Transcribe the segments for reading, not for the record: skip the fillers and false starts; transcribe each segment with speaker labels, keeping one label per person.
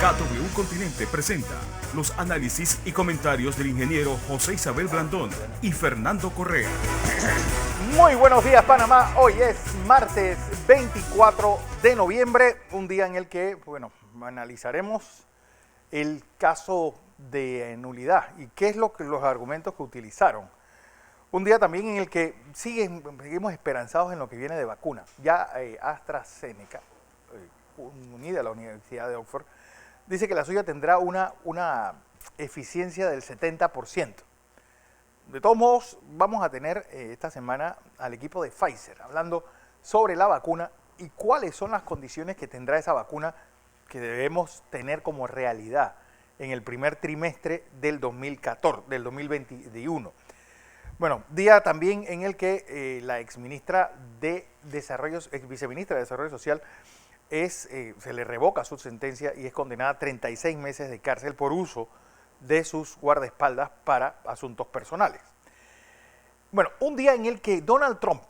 Speaker 1: KW Continente presenta los análisis y comentarios del ingeniero José Isabel Blandón y Fernando Correa.
Speaker 2: Muy buenos días, Panamá. Hoy es martes 24 de noviembre, un día en el que, analizaremos el caso de nulidad y qué es los argumentos que utilizaron. Un día también en el que seguimos esperanzados en lo que viene de vacuna. Ya AstraZeneca, unida a la Universidad de Oxford, dice que la suya tendrá una eficiencia del 70%. De todos modos, vamos a tener esta semana al equipo de Pfizer hablando sobre la vacuna y cuáles son las condiciones que tendrá esa vacuna que debemos tener como realidad en el primer trimestre del 2021. Bueno, día también en el que la viceministra de Desarrollo Social se le revoca su sentencia y es condenada a 36 meses de cárcel por uso de sus guardaespaldas para asuntos personales. Bueno, un día en el que Donald Trump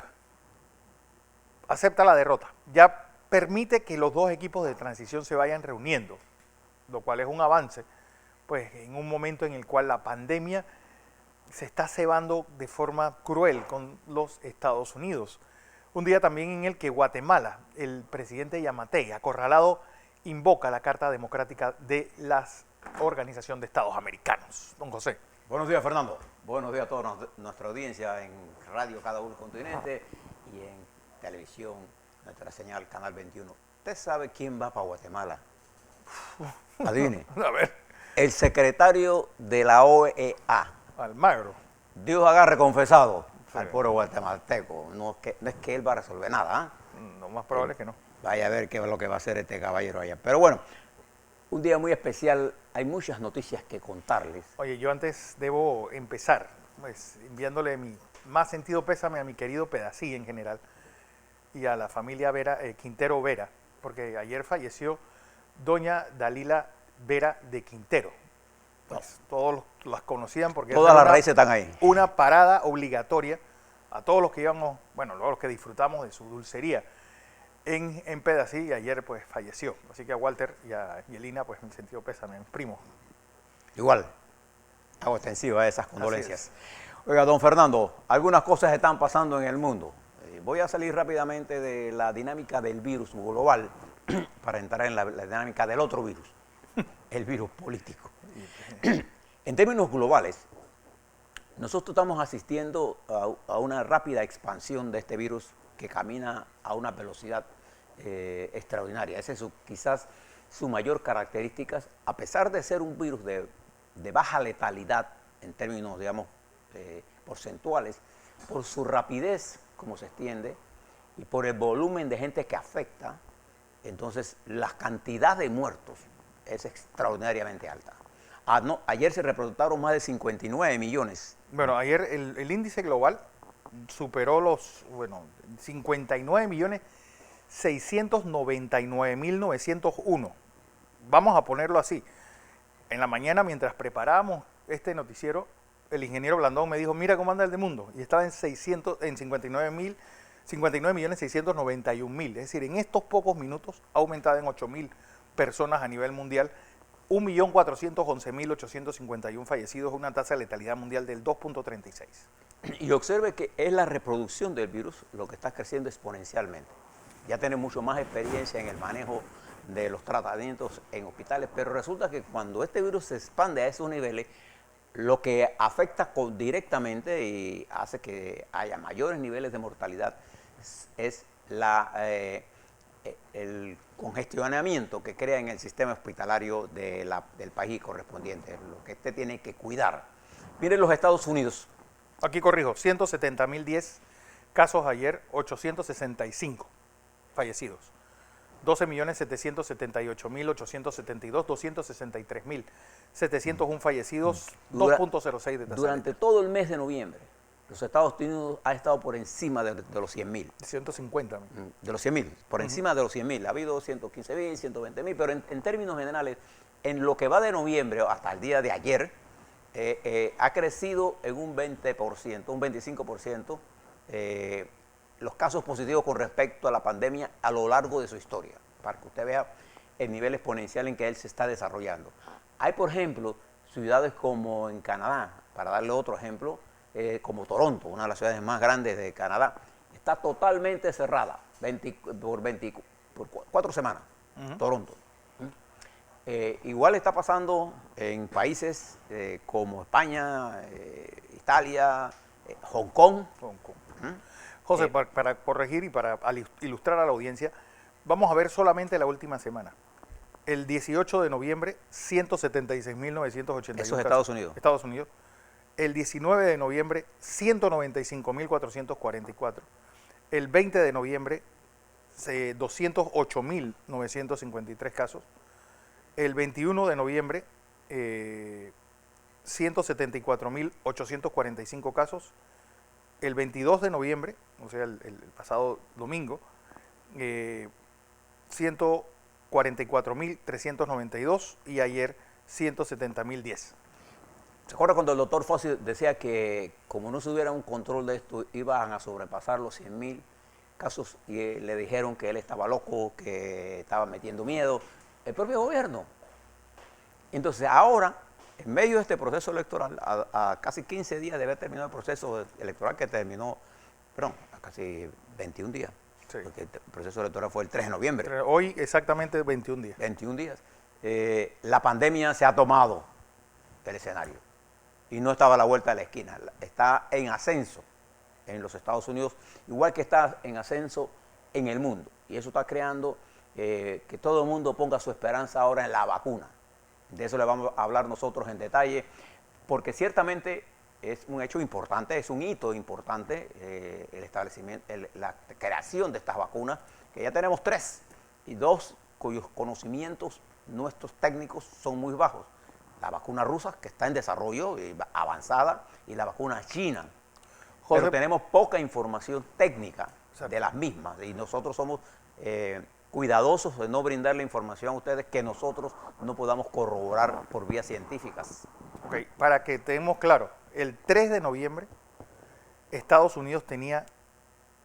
Speaker 2: acepta la derrota, ya permite que los dos equipos de transición se vayan reuniendo, lo cual es un avance, pues en un momento en el cual la pandemia se está cebando de forma cruel con los Estados Unidos. Un día también en el que Guatemala, el presidente Yamatei, acorralado, invoca la Carta Democrática de la Organización de Estados Americanos. Don José.
Speaker 3: Buenos días, Fernando. Buenos días a toda nuestra audiencia en Radio KW Continente y en televisión, nuestra señal Canal 21. ¿Usted sabe quién va para Guatemala? Adivine.
Speaker 2: A ver.
Speaker 3: El secretario de la OEA.
Speaker 2: Almagro.
Speaker 3: Dios agarre confesado
Speaker 2: Sí.
Speaker 3: al pueblo guatemalteco. No es que él va a resolver nada.
Speaker 2: Lo más probable es que no.
Speaker 3: Vaya a ver qué es lo que va a hacer este caballero allá. Pero bueno, un día muy especial. Hay muchas noticias que contarles.
Speaker 2: Oye, yo antes debo empezar, pues, enviándole mi más sentido pésame a mi querido Pedací en general y a la familia Quintero Vera, porque ayer falleció doña Dalila Vera de Quintero. Pues todos las conocían porque
Speaker 3: Todas las raíces están ahí.
Speaker 2: Una parada obligatoria a todos los que íbamos, los que disfrutamos de su dulcería en Pedací, y ayer pues falleció. Así que a Walter y a Yelina, pues mi sentido pésame, mis primos.
Speaker 3: Igual, hago extensiva a esas condolencias. Oiga, don Fernando, algunas cosas están pasando en el mundo. Voy a salir rápidamente de la dinámica del virus global para entrar en la dinámica del otro virus, el virus político. En términos globales, nosotros estamos asistiendo a una rápida expansión de este virus que camina a una velocidad extraordinaria. Esa es quizás su mayor característica, a pesar de ser un virus de baja letalidad en términos, digamos, porcentuales, por su rapidez, como se extiende, y por el volumen de gente que afecta. Entonces la cantidad de muertos es extraordinariamente alta. Ayer se reportaron más de 59 millones.
Speaker 2: Bueno, ayer el índice global superó los 59.699.901. Vamos a ponerlo así. En la mañana, mientras preparábamos este noticiero, el ingeniero Blandón me dijo, mira cómo anda el de mundo. Y estaba en 59.691.000. Es decir, en estos pocos minutos ha aumentado en 8.000 personas a nivel mundial. 1.411.851 fallecidos, una tasa de letalidad mundial del 2.36.
Speaker 3: Y observe que es la reproducción del virus lo que está creciendo exponencialmente. Ya tiene mucho más experiencia en el manejo de los tratamientos en hospitales, pero resulta que cuando este virus se expande a esos niveles, lo que afecta directamente y hace que haya mayores niveles de mortalidad es el congestionamiento que crea en el sistema hospitalario del país correspondiente, lo que este tiene que cuidar. Miren los Estados Unidos.
Speaker 2: Aquí corrijo, 170.010 casos ayer, 865 fallecidos. 12.778.872, 263.701 fallecidos, 2.06 de tasa.
Speaker 3: Durante todo el mes de noviembre, los Estados Unidos ha estado por encima de los 100.000.
Speaker 2: 150.
Speaker 3: De los 100.000, por encima de los 100.000. Ha habido 115.000, 120.000, pero en términos generales, en lo que va de noviembre hasta el día de ayer, ha crecido en un 20%, un 25%, los casos positivos con respecto a la pandemia a lo largo de su historia. Para que usted vea el nivel exponencial en que él se está desarrollando. Hay, por ejemplo, ciudades como en Canadá, para darle otro ejemplo, como Toronto, una de las ciudades más grandes de Canadá, está totalmente cerrada por 4 semanas, Toronto. Igual está pasando en países como España, Italia, Hong Kong.
Speaker 2: José, para corregir y para ilustrar a la audiencia, vamos a ver solamente la última semana. El 18 de noviembre, 176.981
Speaker 3: Eso es Estados Unidos.
Speaker 2: Estados Unidos. El 19 de noviembre, 195.444. El 20 de noviembre, 208.953 casos. El 21 de noviembre, 174.845 casos. El 22 de noviembre, o sea, el pasado domingo, 144.392 y ayer 170.010.
Speaker 3: ¿Se acuerda cuando el doctor Fauci decía que como no se hubiera un control de esto, iban a sobrepasar los 100.000 casos y le dijeron que él estaba loco, que estaba metiendo miedo? El propio gobierno. Entonces ahora, en medio de este proceso electoral, a casi 15 días de haber terminado el proceso electoral que terminó, perdón, a casi 21 días, sí, porque el proceso electoral fue el 3 de noviembre.
Speaker 2: Hoy exactamente 21 días.
Speaker 3: 21 días. La pandemia se ha tomado el escenario y no estaba a la vuelta de la esquina, está en ascenso en los Estados Unidos, igual que está en ascenso en el mundo. Y eso está creando que todo el mundo ponga su esperanza ahora en la vacuna. De eso le vamos a hablar nosotros en detalle, porque ciertamente es un hecho importante, es un hito importante el establecimiento, la creación de estas vacunas, que ya tenemos 3, y 2 cuyos conocimientos nuestros técnicos son muy bajos. La vacuna rusa, que está en desarrollo, avanzada, y la vacuna china. José, pero tenemos poca información técnica de las mismas, y nosotros somos cuidadosos de no brindarle información a ustedes que nosotros no podamos corroborar por vías científicas.
Speaker 2: Okay. Para que tengamos claro, el 3 de noviembre Estados Unidos tenía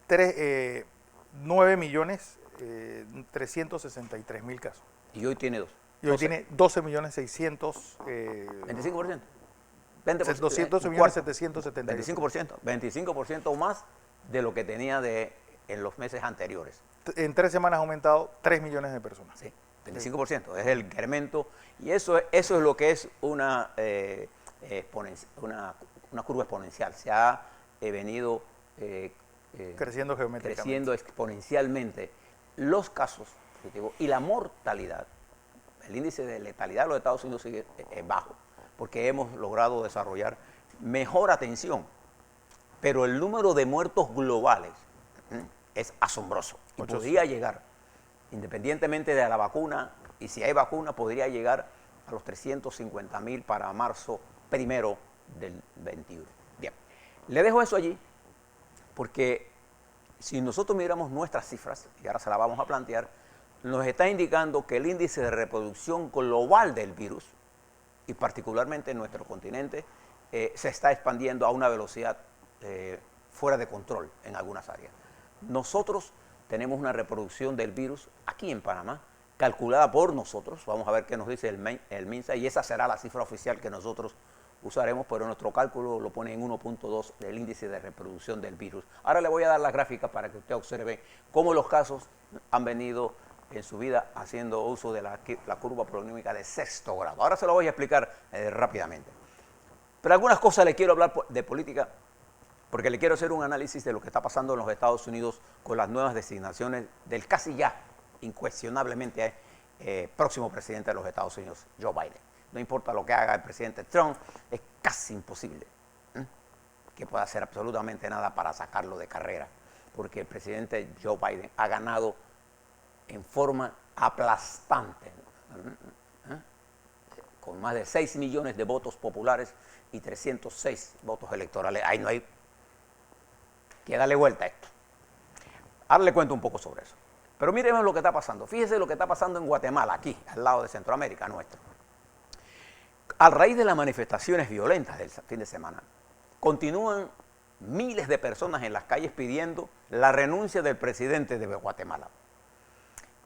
Speaker 2: 9.363.000 casos.
Speaker 3: Y hoy tiene 2.
Speaker 2: Y hoy tiene 12.600.000.
Speaker 3: 25%.
Speaker 2: 12.772.000.
Speaker 3: 25% más de lo que tenía en los meses anteriores.
Speaker 2: En 3 semanas ha aumentado 3 millones de personas.
Speaker 3: Sí, 25%, es el incremento, y eso es lo que es una curva exponencial. Se ha venido
Speaker 2: creciendo geométricamente.
Speaker 3: Creciendo exponencialmente los casos positivos y la mortalidad. El índice de letalidad de los Estados Unidos sigue bajo, porque hemos logrado desarrollar mejor atención, pero el número de muertos globales es asombroso y podría llegar, independientemente de la vacuna, y si hay vacuna, podría llegar a los 350.000 para marzo 1 del 21. Bien, le dejo eso allí, porque si nosotros miramos nuestras cifras, y ahora se las vamos a plantear, nos está indicando que el índice de reproducción global del virus, y particularmente en nuestro continente, se está expandiendo a una velocidad fuera de control en algunas áreas. Nosotros tenemos una reproducción del virus aquí en Panamá, calculada por nosotros, vamos a ver qué nos dice el MINSA, y esa será la cifra oficial que nosotros usaremos, pero nuestro cálculo lo pone en 1.2 del índice de reproducción del virus. Ahora le voy a dar las gráficas para que usted observe cómo los casos han venido en su vida haciendo uso de la curva pronómica de 6º grado. Ahora se lo voy a explicar rápidamente. Pero algunas cosas le quiero hablar de política, porque le quiero hacer un análisis de lo que está pasando en los Estados Unidos con las nuevas designaciones del casi ya, incuestionablemente, próximo presidente de los Estados Unidos, Joe Biden. No importa lo que haga el presidente Trump, es casi imposible que pueda hacer absolutamente nada para sacarlo de carrera, porque el presidente Joe Biden ha ganado en forma aplastante, con más de 6 millones de votos populares y 306 votos electorales. Ahí no hay que darle vuelta a esto. Ahora le cuento un poco sobre eso. Pero miremos lo que está pasando. Fíjese lo que está pasando en Guatemala, aquí, al lado de Centroamérica nuestro. A raíz de las manifestaciones violentas del fin de semana, continúan miles de personas en las calles pidiendo la renuncia del presidente de Guatemala.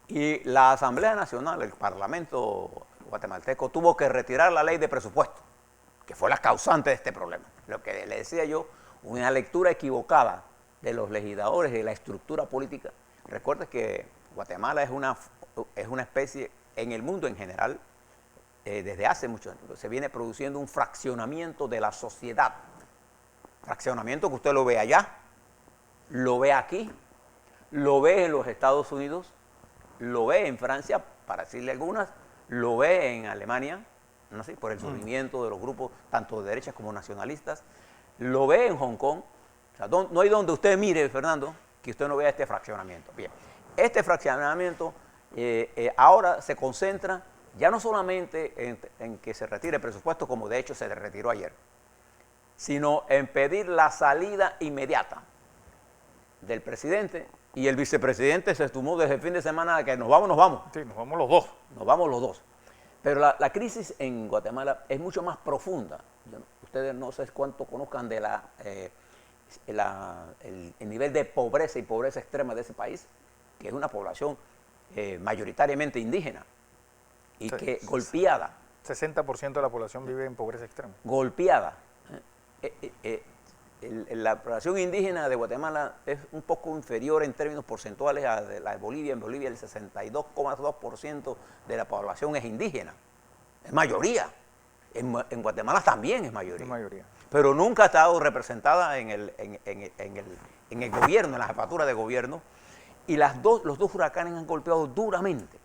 Speaker 3: Y la Asamblea Nacional, el Parlamento guatemalteco, tuvo que retirar la ley de presupuesto, que fue la causante de este problema. Lo que le decía yo, una lectura equivocada de los legisladores y de la estructura política. Recuerde que Guatemala es una especie, en el mundo en general, desde hace mucho tiempo, se viene produciendo un fraccionamiento de la sociedad. Fraccionamiento que usted lo ve allá, lo ve aquí, lo ve en los Estados Unidos, lo ve en Francia, para decirle algunas, lo ve en Alemania, no sé, por el surgimiento de los grupos tanto de derechas como nacionalistas, lo ve en Hong Kong. O sea, no hay donde usted mire, Fernando, que usted no vea este fraccionamiento. Bien, este fraccionamiento ahora se concentra ya no solamente en que se retire el presupuesto, como de hecho se le retiró ayer, sino en pedir la salida inmediata del presidente, y el vicepresidente se estumó desde el fin de semana de que nos vamos.
Speaker 2: Sí, nos vamos los dos.
Speaker 3: Nos vamos los dos. Pero la crisis en Guatemala es mucho más profunda. Ustedes no sé cuánto conozcan de el nivel de pobreza y pobreza extrema de ese país, que es una población mayoritariamente indígena y
Speaker 2: Sí,
Speaker 3: que golpeada.
Speaker 2: 60% de la población vive en pobreza extrema.
Speaker 3: Golpeada. La población indígena de Guatemala es un poco inferior en términos porcentuales a la de Bolivia. En Bolivia el 62,2% de la población es indígena. Es mayoría. En Guatemala también es mayoría.
Speaker 2: Es mayoría.
Speaker 3: Pero nunca ha estado representada en el gobierno, en la jefatura de gobierno. Y los dos huracanes han golpeado duramente.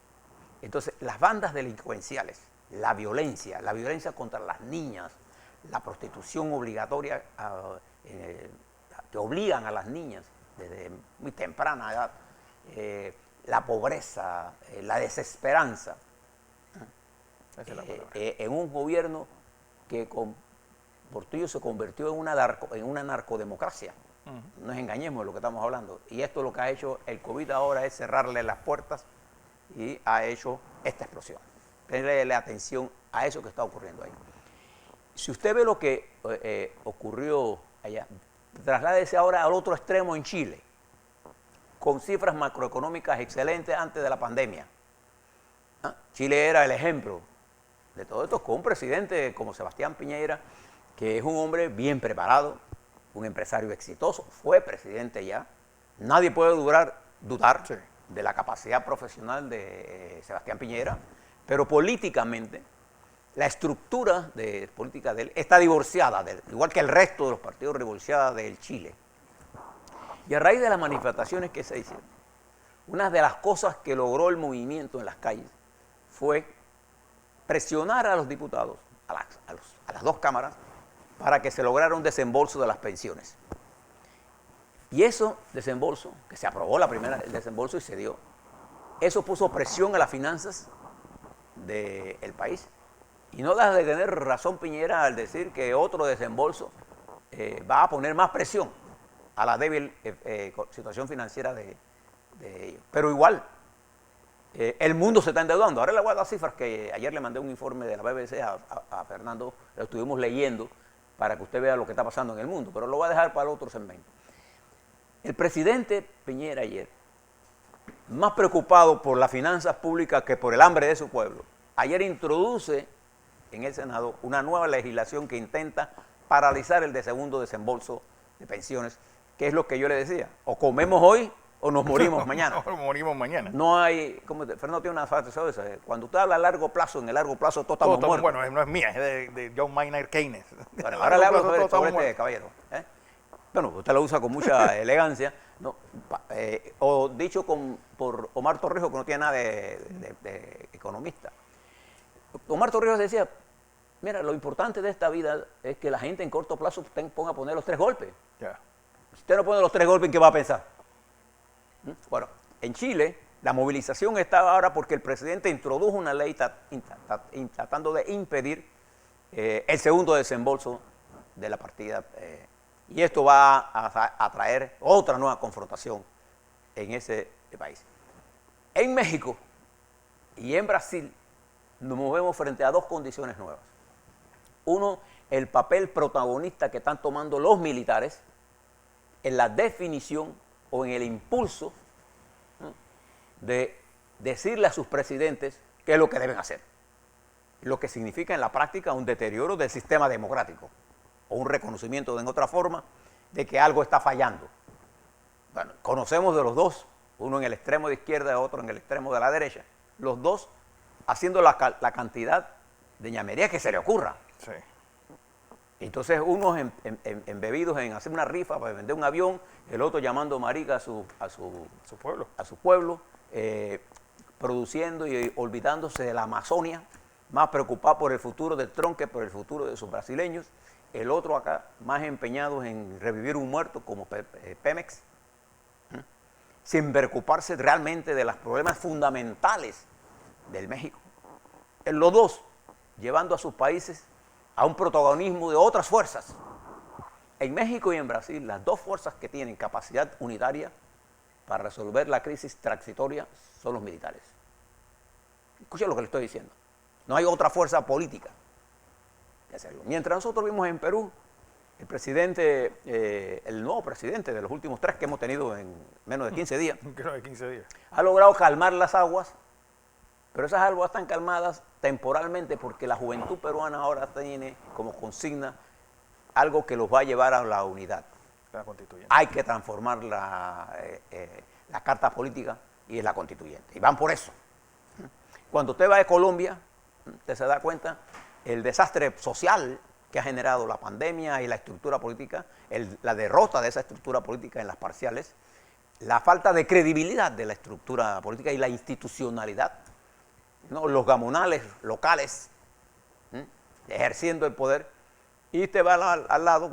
Speaker 3: Entonces, las bandas delincuenciales, la violencia contra las niñas, la prostitución obligatoria que obligan a las niñas desde muy temprana edad, la pobreza, la desesperanza,
Speaker 2: Esa es la palabra.
Speaker 3: en un gobierno que por tuyo se convirtió en una narcodemocracia. No nos engañemos de lo que estamos hablando. Y esto lo que ha hecho el COVID ahora es cerrarle las puertas y ha hecho esta explosión. Tenerle atención a eso que está ocurriendo ahí. Si usted ve lo que ocurrió allá, trasládese ahora al otro extremo en Chile, con cifras macroeconómicas excelentes antes de la pandemia. Chile era el ejemplo de todo esto, con un presidente como Sebastián Piñera, que es un hombre bien preparado, un empresario exitoso, fue presidente ya. Nadie puede dudar
Speaker 2: Sí.
Speaker 3: de la capacidad profesional de Sebastián Piñera, pero políticamente la estructura política de él está divorciada, igual que el resto de los partidos, divorciada del Chile. Y a raíz de las manifestaciones que se hicieron, una de las cosas que logró el movimiento en las calles fue presionar a los diputados, a las dos cámaras, para que se lograra un desembolso de las pensiones. Y eso desembolso, que se aprobó el desembolso y se dio, eso puso presión a las finanzas del país. Y no deja de tener razón Piñera al decir que otro desembolso va a poner más presión a la débil situación financiera de ellos. Pero igual, el mundo se está endeudando. Ahora le voy a dar cifras que ayer le mandé un informe de la BBC a Fernando, lo estuvimos leyendo para que usted vea lo que está pasando en el mundo, pero lo voy a dejar para el otro segmento. El presidente Piñera ayer, más preocupado por las finanzas públicas que por el hambre de su pueblo, ayer introduce en el Senado una nueva legislación que intenta paralizar el segundo desembolso de pensiones, que es lo que yo le decía, o comemos hoy o nos morimos mañana.
Speaker 2: O morimos mañana.
Speaker 3: No hay, como Fernando tiene una frase sobre eso, cuando usted habla a largo plazo, en el largo plazo todos estamos muertos.
Speaker 2: Bueno, no es mía, es de John Maynard Keynes.
Speaker 3: Bueno, ahora le hablo sobre este caballero. Bueno, usted lo usa con mucha elegancia, ¿no? O dicho por Omar Torrijos, que no tiene nada de economista. Omar Torrijos decía, mira, lo importante de esta vida es que la gente en corto plazo ponga a poner los 3 golpes.
Speaker 2: Ya.
Speaker 3: Si usted no pone los 3 golpes, ¿en qué va a pensar? Bueno, en Chile la movilización está ahora porque el presidente introdujo una ley tratando de impedir el segundo desembolso de la partida. Y esto va a traer otra nueva confrontación en ese país. En México y en Brasil nos movemos frente a 2 condiciones nuevas. Uno, el papel protagonista que están tomando los militares en la definición o en el impulso de decirle a sus presidentes qué es lo que deben hacer. Lo que significa en la práctica un deterioro del sistema democrático o un reconocimiento en otra forma de que algo está fallando. Bueno, conocemos de los dos, uno en el extremo de izquierda y otro en el extremo de la derecha, los dos haciendo la cantidad de ñamería que se le ocurra.
Speaker 2: Sí.
Speaker 3: Entonces unos embebidos en hacer una rifa para vender un avión, el otro llamando marica a su pueblo, produciendo y olvidándose de la Amazonia, más preocupado por el futuro del Tron que por el futuro de sus brasileños, el otro acá más empeñado en revivir un muerto como Pemex, sin preocuparse realmente de los problemas fundamentales del México. En los dos, llevando a sus países a un protagonismo de otras fuerzas. En México y en Brasil, las dos fuerzas que tienen capacidad unitaria para resolver la crisis transitoria son los militares. Escuchen lo que le estoy diciendo. No hay otra fuerza política que hacerlo. Mientras nosotros vimos en Perú, el presidente, el nuevo presidente de los últimos 3 que hemos tenido en menos de 15 días, ha logrado calmar las aguas, pero esas aguas están calmadas temporalmente porque la juventud peruana ahora tiene como consigna algo que los va a llevar a la unidad.
Speaker 2: La constituyente.
Speaker 3: Hay que transformar la carta política y es la constituyente. Y van por eso. Cuando usted va a Colombia, usted se da cuenta el desastre social que ha generado la pandemia y la estructura política, la derrota de esa estructura política en las parciales, la falta de credibilidad de la estructura política y la institucionalidad, ¿no? Los gamonales locales ejerciendo el poder, y te va al lado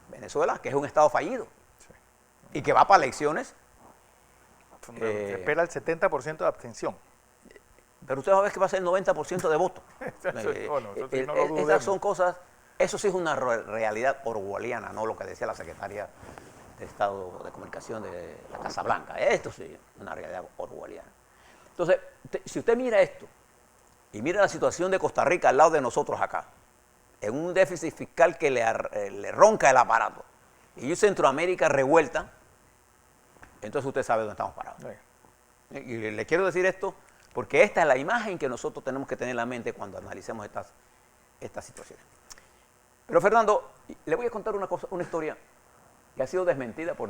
Speaker 3: Venezuela, que es un estado fallido, sí, y que va para elecciones.
Speaker 2: Se espera el 70% de abstención.
Speaker 3: Pero usted va a ver que va a ser el 90% de votos. Esas son cosas, eso sí es una realidad orwelliana, no lo que decía la secretaria de Estado de Comunicación de la Casa Blanca. Esto sí es una realidad orwelliana. Entonces, si usted mira esto y mira la situación de Costa Rica al lado de nosotros acá, en un déficit fiscal que le ronca el aparato, y Centroamérica revuelta, entonces usted sabe dónde estamos parados. Sí. Y le quiero decir esto porque esta es la imagen que nosotros tenemos que tener en la mente cuando analicemos estas situaciones. Pero Fernando, le voy a contar una historia que ha sido desmentida por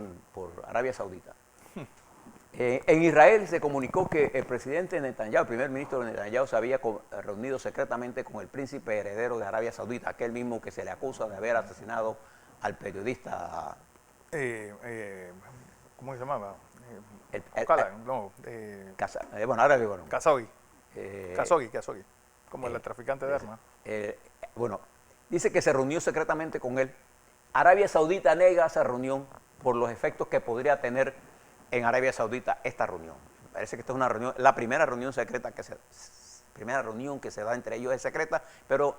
Speaker 3: Arabia Saudita. En Israel se comunicó que el presidente Netanyahu, el primer ministro Netanyahu, se había reunido secretamente con el príncipe heredero de Arabia Saudita, aquel mismo que se le acusa de haber asesinado al periodista.
Speaker 2: ¿Cómo se llamaba? Khashoggi. Khashoggi, como el traficante de armas.
Speaker 3: Bueno, dice que se reunió secretamente con él. Arabia Saudita nega esa reunión por los efectos que podría tener en Arabia Saudita esta reunión. Parece que esta es una reunión, la primera reunión secreta que se da entre ellos es secreta, pero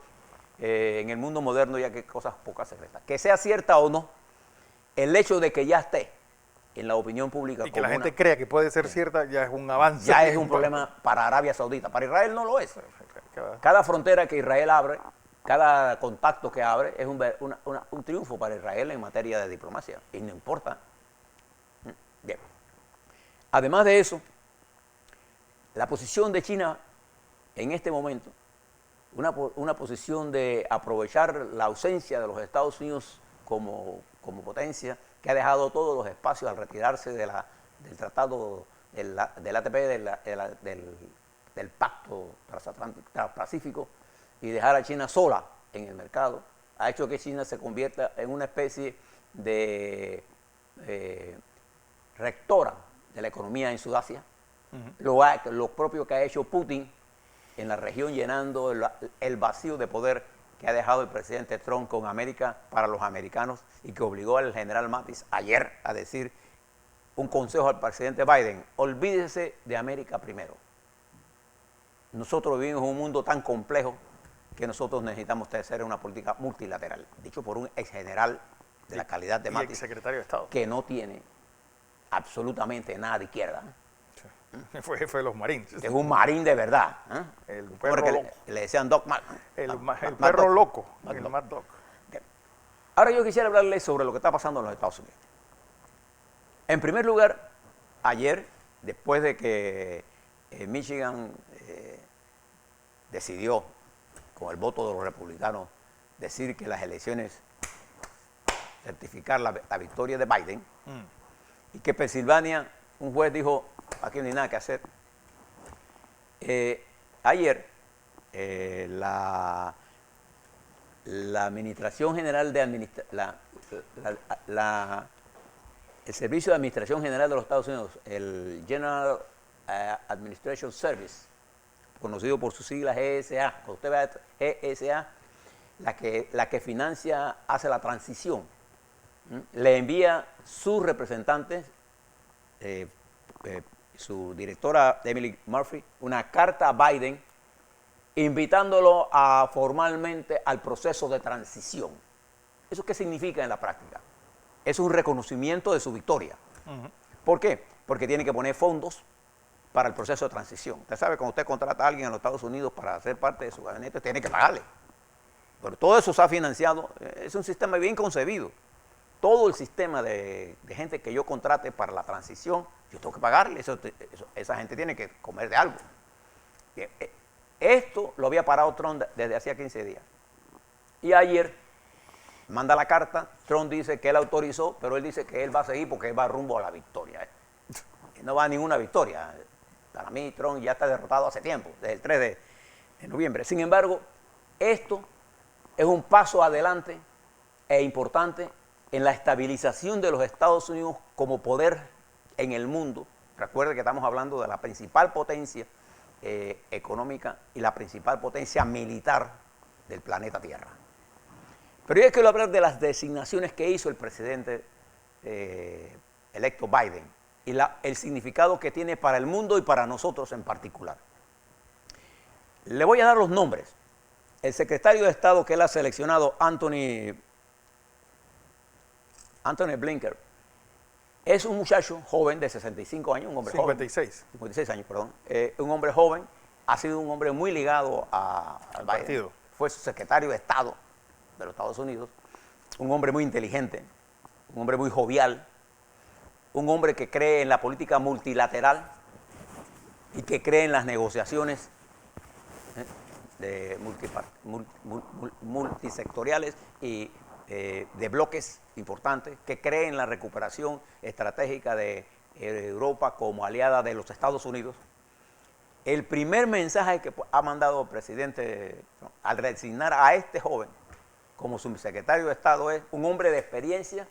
Speaker 3: en el mundo moderno ya que cosas pocas secretas. Que sea cierta o no, el hecho de que ya esté en la opinión pública.
Speaker 2: Y que la gente crea que puede ser cierta ya es un avance.
Speaker 3: Ya es un problema para Arabia Saudita. Para Israel no lo es. Cada frontera que Israel abre, cada contacto que abre es un triunfo para Israel en materia de diplomacia. Y no importa. Bien. Además de eso, la posición de China en este momento, una posición de aprovechar la ausencia de los Estados Unidos como potencia, que ha dejado todos los espacios al retirarse del tratado del ATP, del Pacto Transpacífico, y dejar a China sola en el mercado, ha hecho que China se convierta en una especie de rectora de la economía en Sudasia. Lo propio que ha hecho Putin en la región, llenando el vacío de poder que ha dejado el presidente Trump con América para los americanos, y que obligó al general Mattis ayer a decir un consejo al presidente Biden: olvídese de América primero. Nosotros vivimos en un mundo tan complejo que nosotros necesitamos hacer una política multilateral, dicho por un ex general de la calidad de Mattis,
Speaker 2: secretario de Estado,
Speaker 3: que no tiene absolutamente nada de izquierda.
Speaker 2: Sí. Fue jefe de los Marines.
Speaker 3: Es un marín de verdad.
Speaker 2: El perro loco.
Speaker 3: Le decían Doc Mac.
Speaker 2: El perro loco. El Mad Dog.
Speaker 3: Ahora yo quisiera hablarles sobre lo que está pasando en los Estados Unidos. En primer lugar, ayer después de que Michigan decidió, con el voto de los republicanos, decir que las elecciones, certificar la victoria de Biden, y que Pensilvania, un juez dijo, aquí no hay nada que hacer. Ayer, la Administración General de el Servicio de Administración General de los Estados Unidos, el General Administration Service, conocido por sus siglas GSA, cuando usted ve GSA, la que financia, hace la transición, le envía sus representantes, su directora Emily Murphy, una carta a Biden invitándolo formalmente al proceso de transición. ¿Eso qué significa en la práctica? Es un reconocimiento de su victoria. ¿Por qué? Porque tiene que poner fondos para el proceso de transición. Usted sabe, cuando usted contrata a alguien en los Estados Unidos para ser parte de su gabinete, tiene que pagarle. Pero todo eso se ha financiado, es un sistema bien concebido. Todo el sistema de gente que yo contrate para la transición, yo tengo que pagarle, esa gente tiene que comer de algo. Esto lo había parado Trump desde hacía 15 días. Y ayer manda la carta, Trump dice que él autorizó, pero él dice que él va a seguir porque él va rumbo a la victoria. No va a ninguna victoria. Para mí Trump ya está derrotado hace tiempo, desde el 3 de noviembre. Sin embargo, esto es un paso adelante e importante en la estabilización de los Estados Unidos como poder en el mundo. Recuerde que estamos hablando de la principal potencia económica y la principal potencia militar del planeta Tierra. Pero yo quiero hablar de las designaciones que hizo el presidente electo Biden y el significado que tiene para el mundo y para nosotros en particular. Le voy a dar los nombres. El secretario de Estado que él ha seleccionado, Anthony Blinken, es un muchacho joven de 65 años, un hombre
Speaker 2: 56.
Speaker 3: joven. 56 años, perdón. Un hombre joven, ha sido un hombre muy ligado al
Speaker 2: partido.
Speaker 3: Fue su secretario de Estado de los Estados Unidos, un hombre muy inteligente, un hombre muy jovial, un hombre que cree en la política multilateral y que cree en las negociaciones multisectoriales y de bloques importantes, que cree en la recuperación estratégica de Europa como aliada de los Estados Unidos. El primer mensaje que ha mandado el presidente al designar a este joven como su secretario de Estado es un hombre de experiencia,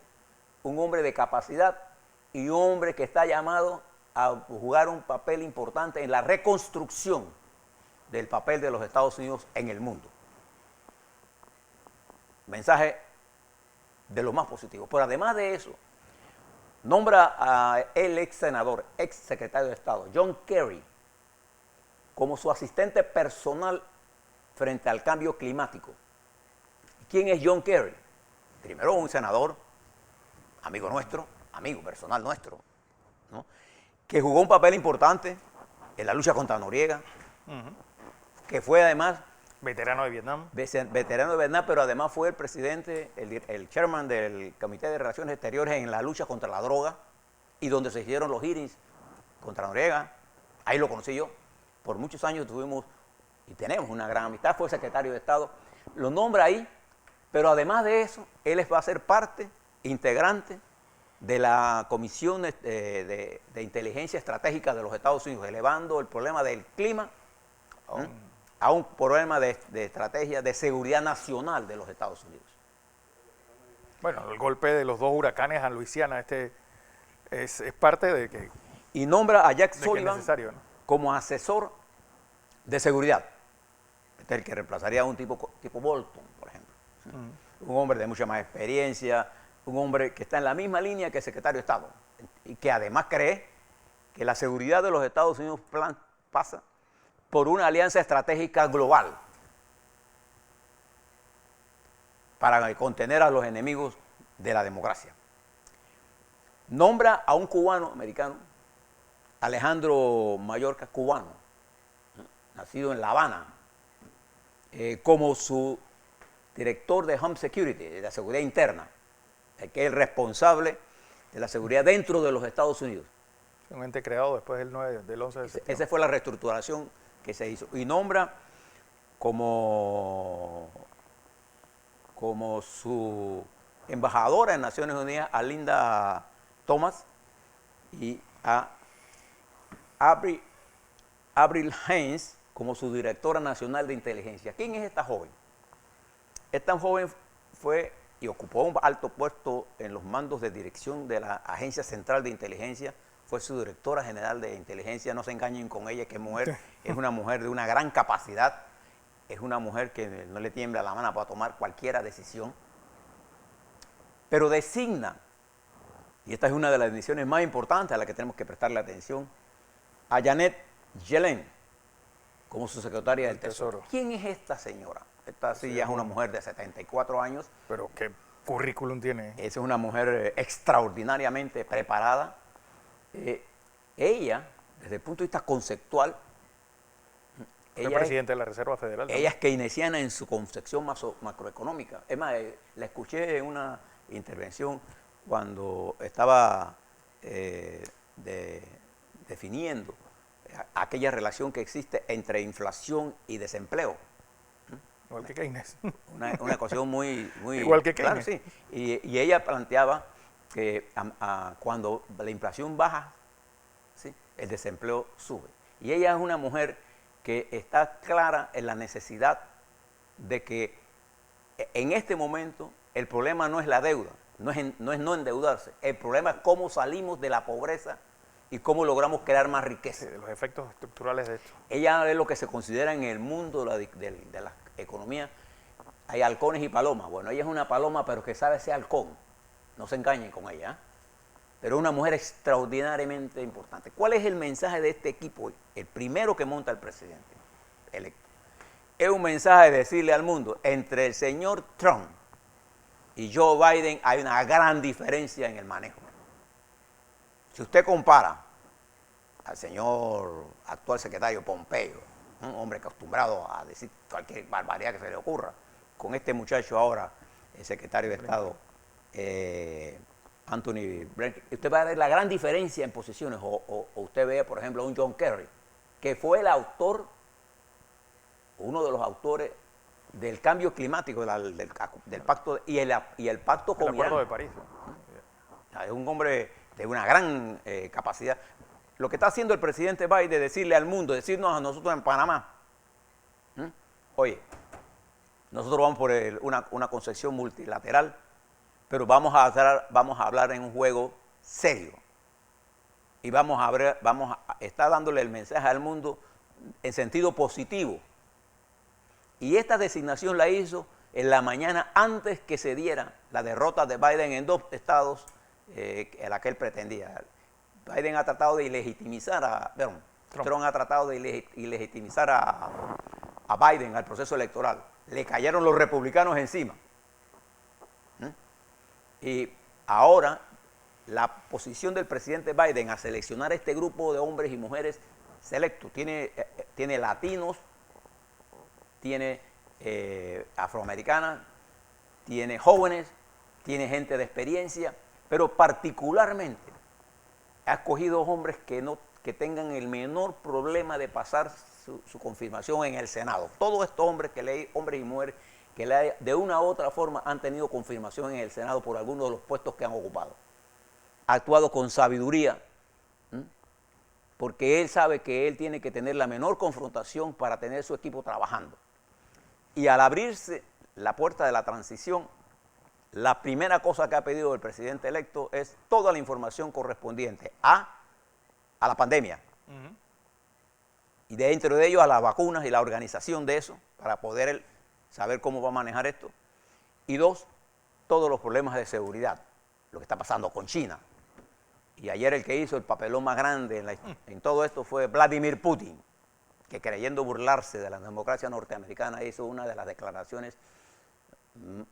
Speaker 3: un hombre de capacidad y un hombre que está llamado a jugar un papel importante en la reconstrucción del papel de los Estados Unidos en el mundo. Mensaje de lo más positivo. Pero además de eso, nombra a el ex senador, ex secretario de Estado, John Kerry, como su asistente personal frente al cambio climático. ¿Quién es John Kerry? Primero, un senador, amigo nuestro, amigo personal nuestro, ¿no?, que jugó un papel importante en la lucha contra Noriega, que fue además
Speaker 2: veterano de Vietnam.
Speaker 3: Veterano de Vietnam, pero además fue el presidente, el chairman del Comité de Relaciones Exteriores en la lucha contra la droga y donde se hicieron los hearings contra Noriega. Ahí lo conocí yo. Por muchos años tuvimos y tenemos una gran amistad. Fue secretario de Estado. Lo nombra ahí, pero además de eso, él va a ser parte integrante de la Comisión de Inteligencia Estratégica de los Estados Unidos, elevando el problema del clima a un problema de estrategia de seguridad nacional de los Estados Unidos.
Speaker 2: Bueno, el golpe de los dos huracanes a Luisiana, es parte de que...
Speaker 3: Y nombra a Jack Sullivan
Speaker 2: ¿no?,
Speaker 3: como asesor de seguridad. Este es el que reemplazaría a un tipo Bolton, por ejemplo. Un hombre de mucha más experiencia, un hombre que está en la misma línea que el secretario de Estado y que además cree que la seguridad de los Estados Unidos pasa por una alianza estratégica global para contener a los enemigos de la democracia. Nombra a un cubano americano, Alejandro Mayorkas, cubano, nacido en La Habana, como su director de Home Security, de la seguridad interna, que es el responsable de la seguridad dentro de los Estados Unidos.
Speaker 2: Un ente creado después del 11 de septiembre.
Speaker 3: Esa fue la reestructuración que se hizo. Y nombra como su embajadora en Naciones Unidas a Linda Thomas y a Avril Haines como su directora nacional de inteligencia. ¿Quién es esta joven? Esta joven fue y ocupó un alto puesto en los mandos de dirección de la Agencia Central de Inteligencia. Fue su directora general de inteligencia. No se engañen con ella, que mujer, es una mujer de una gran capacidad. Es una mujer que no le tiembla la mano para tomar cualquier decisión. Pero designa, y esta es una de las decisiones más importantes a las que tenemos que prestarle atención, a Janet Yellen como su secretaria del Tesoro. ¿Quién es esta señora? Esta sí ya es una mujer de 74 años.
Speaker 2: Pero ¿qué currículum tiene?
Speaker 3: Es una mujer extraordinariamente preparada. Ella, desde el punto de vista conceptual,
Speaker 2: Fue presidente de la Reserva Federal.
Speaker 3: Ella es keynesiana en su concepción macroeconómica. Es más, la escuché en una intervención cuando estaba definiendo aquella relación que existe entre inflación y desempleo.
Speaker 2: Igual que Keynes.
Speaker 3: Una ecuación muy
Speaker 2: igual que Keynes.
Speaker 3: Claro, sí. Y ella planteaba que cuando la inflación baja, ¿sí?, el desempleo sube. Y ella es una mujer que está clara en la necesidad de que en este momento el problema no es la deuda, no es no endeudarse, el problema es cómo salimos de la pobreza y cómo logramos crear más riqueza.
Speaker 2: Sí, de los efectos estructurales de esto.
Speaker 3: Ella es lo que se considera en el mundo de la economía, hay halcones y palomas. Bueno, ella es una paloma, pero que sabe ser halcón, no se engañen con ella, ¿eh? Pero es una mujer extraordinariamente importante. ¿Cuál es el mensaje de este equipo? El primero que monta el presidente electo. Es un mensaje de decirle al mundo, entre el señor Trump y Joe Biden hay una gran diferencia en el manejo. Si usted compara al señor actual secretario Pompeo, un hombre acostumbrado a decir cualquier barbaridad que se le ocurra, con este muchacho ahora, el secretario de Estado, Anthony Blinken, usted va a ver la gran diferencia en posiciones. O usted ve, por ejemplo, a un John Kerry, que fue el autor, uno de los autores del cambio climático, del pacto y el pacto con
Speaker 2: El Acuerdo
Speaker 3: Irán.
Speaker 2: de París.
Speaker 3: Es un hombre de una gran capacidad. Lo que está haciendo el presidente Biden es decirle al mundo, decirnos a nosotros en Panamá, oye, nosotros vamos por una concepción multilateral, pero vamos a hablar en un juego serio. Y está dándole el mensaje al mundo en sentido positivo. Y esta designación la hizo en la mañana antes que se diera la derrota de Biden en 2 estados en la que él pretendía. Biden ha tratado de ilegitimizar Trump ha tratado de ilegitimizar a Biden al proceso electoral. Le cayeron los republicanos encima. Y ahora la posición del presidente Biden a seleccionar este grupo de hombres y mujeres selectos, tiene latinos, tiene afroamericanas, tiene jóvenes, tiene gente de experiencia, pero particularmente ha escogido hombres que tengan el menor problema de pasar su confirmación en el Senado. Todos estos hombres y mujeres que de una u otra forma han tenido confirmación en el Senado por algunos de los puestos que han ocupado. Ha actuado con sabiduría, porque él sabe que él tiene que tener la menor confrontación para tener su equipo trabajando. Y al abrirse la puerta de la transición, la primera cosa que ha pedido el presidente electo es toda la información correspondiente a la pandemia. Y dentro de ello a las vacunas y la organización de eso, para poder saber cómo va a manejar esto. Y 2, todos los problemas de seguridad, lo que está pasando con China. Y ayer el que hizo el papelón más grande en todo esto fue Vladimir Putin, que creyendo burlarse de la democracia norteamericana hizo una de las declaraciones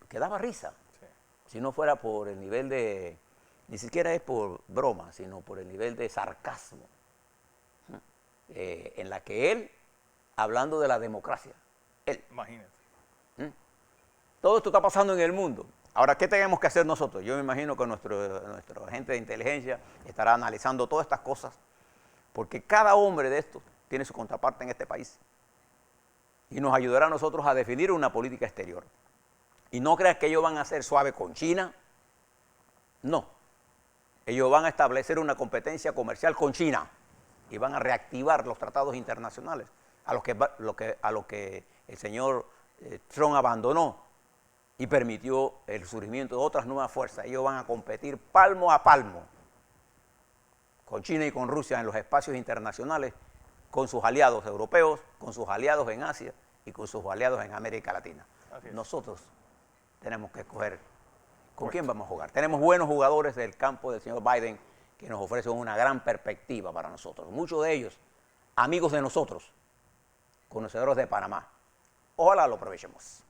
Speaker 3: que daba risa. Sí. Si no fuera por el nivel de, ni siquiera es por broma, sino por el nivel de sarcasmo, en la que él, hablando de la democracia,
Speaker 2: Imagínate.
Speaker 3: Todo esto está pasando en el mundo. Ahora, ¿qué tenemos que hacer nosotros? Yo me imagino que nuestro agente de inteligencia estará analizando todas estas cosas porque cada hombre de estos tiene su contraparte en este país y nos ayudará a nosotros a definir una política exterior. Y no creas que ellos van a ser suave con China, no. Ellos van a establecer una competencia comercial con China y van a reactivar los tratados internacionales a lo que el señor Trump abandonó y permitió el surgimiento de otras nuevas fuerzas. Ellos van a competir palmo a palmo con China y con Rusia en los espacios internacionales, con sus aliados europeos, con sus aliados en Asia y con sus aliados en América Latina. Nosotros tenemos que escoger con quién vamos a jugar. Tenemos buenos jugadores del campo del señor Biden que nos ofrecen una gran perspectiva para nosotros. Muchos de ellos, amigos de nosotros, conocedores de Panamá. Ojalá lo aprovechemos.